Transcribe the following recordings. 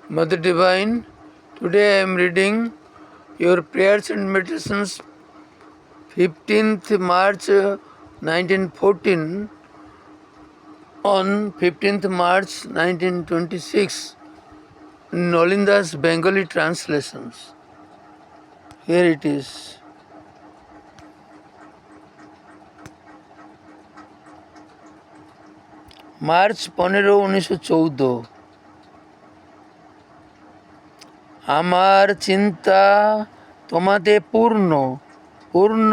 Mother Divine, today I am reading your prayers and meditations 15th March 1914 on 15th March 1926 in Nolinda's Bengali translations. Here it is. March 15, 1914। আমার চিন্তা তোমাতে পূর্ণ পূর্ণ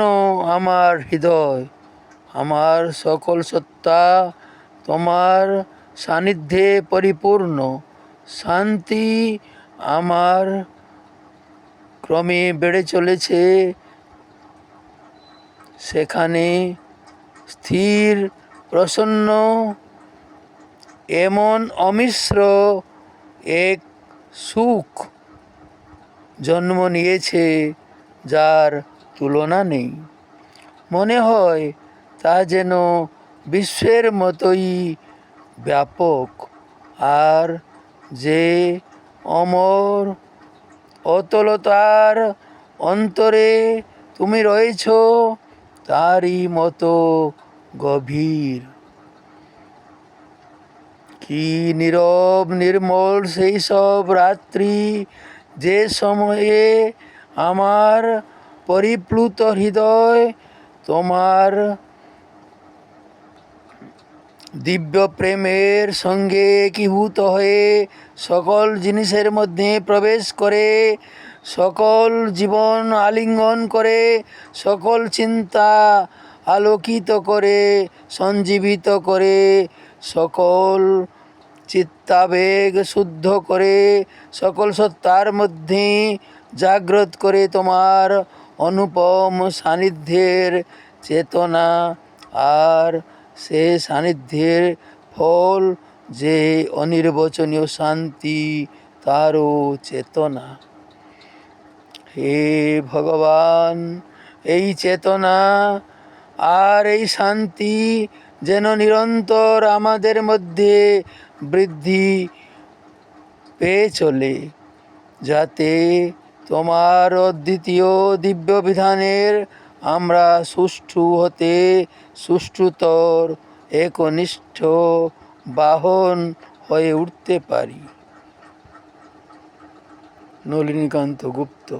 আমার হৃদয়, আমার সকল সত্তা তোমার সান্নিধ্যে পরিপূর্ণ। শান্তি আমার ক্রমে বেড়ে চলেছে, সেখানে স্থির প্রসন্ন এমন অমিশ্র এক সুখ জন্ম নিয়েছে যার তুলনা নেই। মনে হয় তা যেন বিশ্বের মতোই ব্যাপক, আর যে অমর অতলতার অন্তরে তুমি রয়েছ তারই মতো গভীর। কি নীরব নির্মল সেই সব রাত্রি, যে সময়ে আমার পরিপ্লুত হৃদয় তোমার দিব্য প্রেমের সঙ্গে একীভূত হয়ে সকল জিনিসের মধ্যে প্রবেশ করে, সকল জীবন আলিঙ্গন করে, সকল চিন্তা আলোকিত করে, সঞ্জীবিত করে, সকল চিত্তাবেগ শুদ্ধ করে, সকল সত্তার মধ্যে জাগ্রত করে তোমার অনুপম সান্নিধ্যের চেতনা। আর সে সান্নিধ্যের ফল যে অনির্বচনীয় শান্তি, তারও চেতনা। হে ভগবান, এই চেতনা আর এই শান্তি যেন নিরন্তর আমাদের মধ্যে বৃদ্ধি পেয়ে চলে, যাতে তোমার অদ্বিতীয় দিব্য বিধানের আমরা সুষ্ঠু হতে সুষ্ঠুতর একনিষ্ঠ বাহন হয়ে উঠতে পারি। নলিনীকান্ত গুপ্ত।